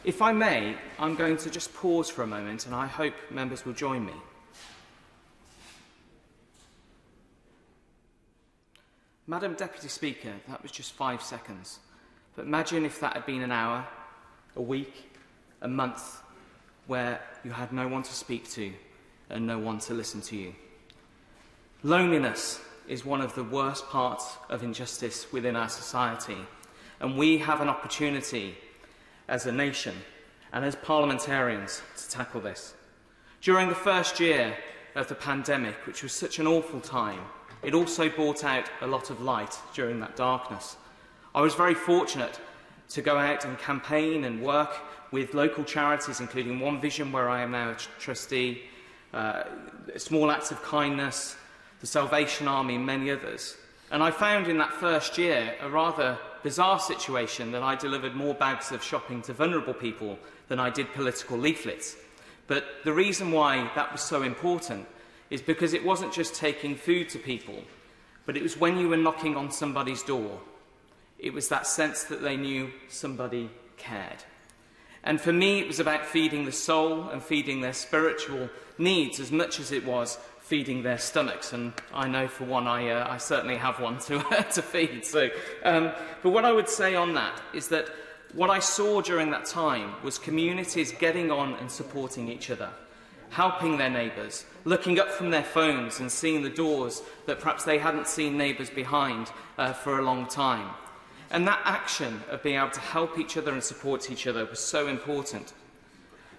If I may, I'm going to just pause for a moment, and I hope members will join me. Madam Deputy Speaker, that was just 5 seconds. But imagine if that had been an hour, a week, a month, where you had no one to speak to and no one to listen to you. Loneliness is one of the worst parts of injustice within our society, and we have an opportunity as a nation and as parliamentarians to tackle this. During the first year of the pandemic, which was such an awful time, it also brought out a lot of light during that darkness. I was very fortunate to go out and campaign and work with local charities, including One Vision, where I am now a trustee, Small Acts of Kindness, the Salvation Army, and many others. And I found in that first year a rather bizarre situation that I delivered more bags of shopping to vulnerable people than I did political leaflets. But the reason why that was so important is because it wasn't just taking food to people, but it was when you were knocking on somebody's door. It was that sense that they knew somebody cared. And for me, it was about feeding the soul and feeding their spiritual needs as much as it was feeding their stomachs. And I know, for one, I certainly have one to feed. But what I would say on that is that what I saw during that time was communities getting on and supporting each other, helping their neighbours, looking up from their phones and seeing the doors that perhaps they hadn't seen neighbours behind for a long time. And that action of being able to help each other and support each other was so important.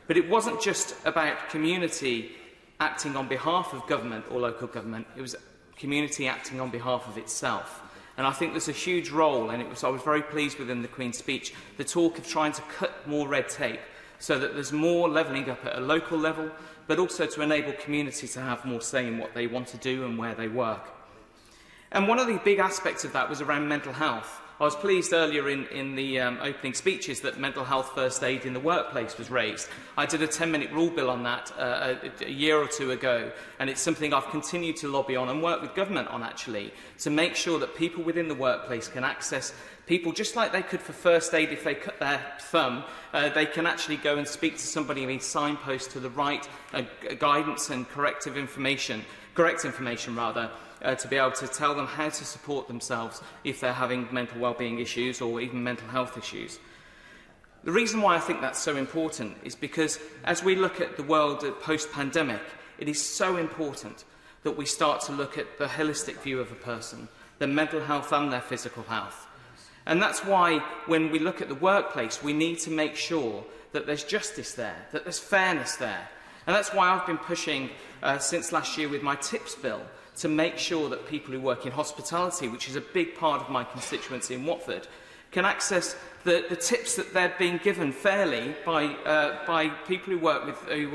But it wasn't just about community acting on behalf of government or local government, it was community acting on behalf of itself. And I think there's a huge role, and I was very pleased within the Queen's speech, the talk of trying to cut more red tape so that there's more levelling up at a local level, but also to enable communities to have more say in what they want to do and where they work. And one of the big aspects of that was around mental health. I was pleased earlier in the opening speeches that mental health first aid in the workplace was raised. I did a 10-minute rule bill on that a year or two ago, and it's something I've continued to lobby on and work with government on, actually, to make sure that people within the workplace can access people just like they could for first aid if they cut their thumb. They can actually go and speak to somebody and be signposted to the right guidance and correct information to be able to tell them how to support themselves if they're having mental well-being issues or even mental health issues. The reason why I think that's so important is because as we look at the world post-pandemic, it is so important that we start to look at the holistic view of a person, their mental health and their physical health. And that's why when we look at the workplace, we need to make sure that there's justice there, that there's fairness there. And that's why I've been pushing since last year with my TIPS bill to make sure that people who work in hospitality, which is a big part of my constituency in Watford, can access the tips that they're being given fairly by people who work with, who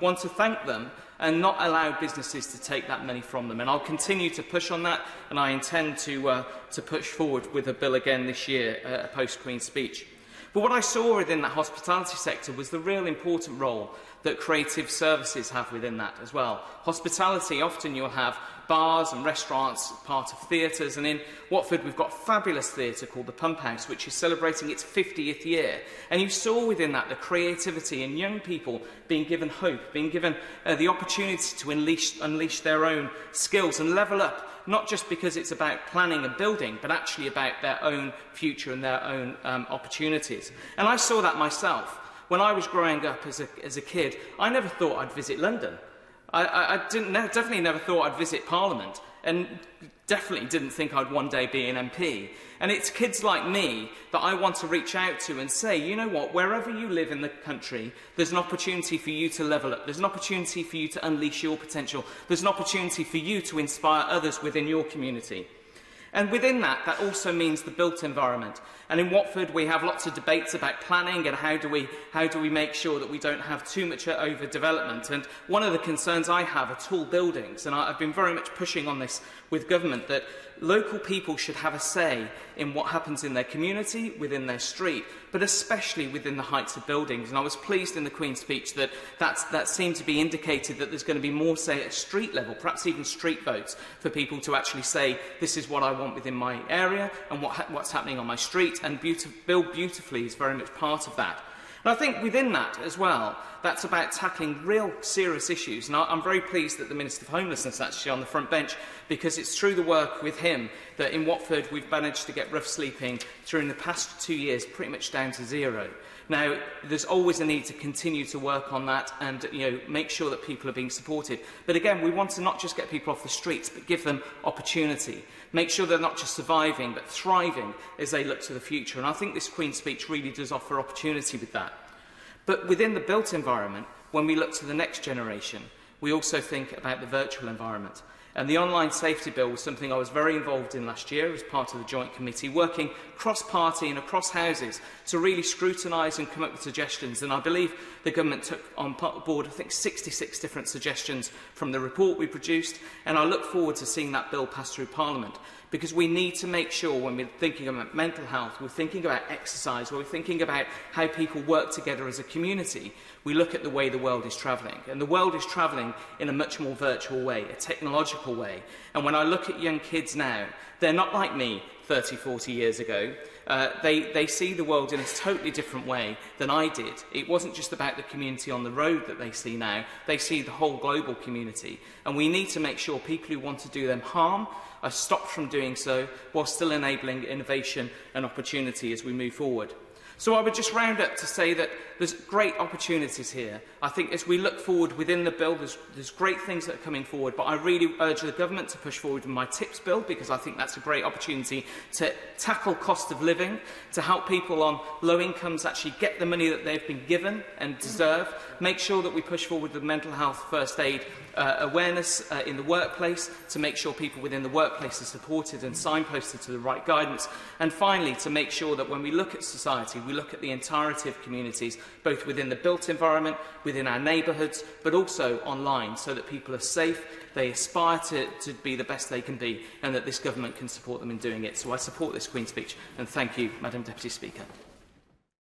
want to thank them and not allow businesses to take that money from them. And I'll continue to push on that, and I intend to push forward with a bill again this year, post-Queen's speech. But what I saw within that hospitality sector was the real important role that creative services have within that as well. Hospitality, often you'll have bars and restaurants, part of theatres, and in Watford we've got a fabulous theatre called the Pump House, which is celebrating its 50th year. And you saw within that the creativity and young people being given hope, being given the opportunity to unleash their own skills and level up, not just because it's about planning and building, but actually about their own future and their own opportunities. And I saw that myself. When I was growing up as a kid, I never thought I'd visit London. I definitely never thought I'd visit Parliament, and definitely didn't think I'd one day be an MP. And it's kids like me that I want to reach out to and say, you know what, wherever you live in the country, there's an opportunity for you to level up. There's an opportunity for you to unleash your potential. There's an opportunity for you to inspire others within your community. And within that, that also means the built environment. And in Watford, we have lots of debates about planning and how do we make sure that we don't have too much overdevelopment. And one of the concerns I have are tall buildings, and I've been very much pushing on this with government, that local people should have a say in what happens in their community, within their street, but especially within the heights of buildings. And I was pleased in the Queen's speech that seemed to be indicated that there's going to be more say at street level, perhaps even street votes, for people to actually say, this is what I want within my area and what's happening on my street, and Build Beautifully is very much part of that. And I think within that as well, that's about tackling real serious issues. And I'm very pleased that the Minister for Homelessness is actually on the front bench, because it's through the work with him that in Watford we've managed to get rough sleeping during the past 2 years pretty much down to zero. Now, there's always a need to continue to work on that and make sure that people are being supported. But again, we want to not just get people off the streets, but give them opportunity. Make sure they're not just surviving, but thriving as they look to the future. And I think this Queen's Speech really does offer opportunity with that. But within the built environment, when we look to the next generation, we also think about the virtual environment. And the online safety bill was something I was very involved in last year as part of the joint committee, working cross-party and across houses to really scrutinise and come up with suggestions. And I believe the government took on board, I think, 66 different suggestions from the report we produced. And I look forward to seeing that bill pass through Parliament, because we need to make sure when we're thinking about mental health, we're thinking about exercise, we're thinking about how people work together as a community, we look at the way the world is travelling. And the world is travelling in a much more virtual way, a technological way. And when I look at young kids now, they're not like me 30, 40 years ago. They see the world in a totally different way than I did. It wasn't just about the community on the road that they see now. They see the whole global community. And we need to make sure people who want to do them harm are stopped from doing so, while still enabling innovation and opportunity as we move forward. So I would just round up to say that there's great opportunities here. I think as we look forward within the bill, there's great things that are coming forward, but I really urge the government to push forward with my TIPS bill, because I think that's a great opportunity to tackle cost of living, to help people on low incomes actually get the money that they've been given and deserve, make sure that we push forward with mental health first aid awareness in the workplace, to make sure people within the workplace are supported and signposted to the right guidance, and finally to make sure that when we look at society, we look at the entirety of communities, both within the built environment, within our neighbourhoods, but also online, so that people are safe, they aspire to be the best they can be, and that this government can support them in doing it. So I support this Queen's Speech, and thank you, Madam Deputy Speaker.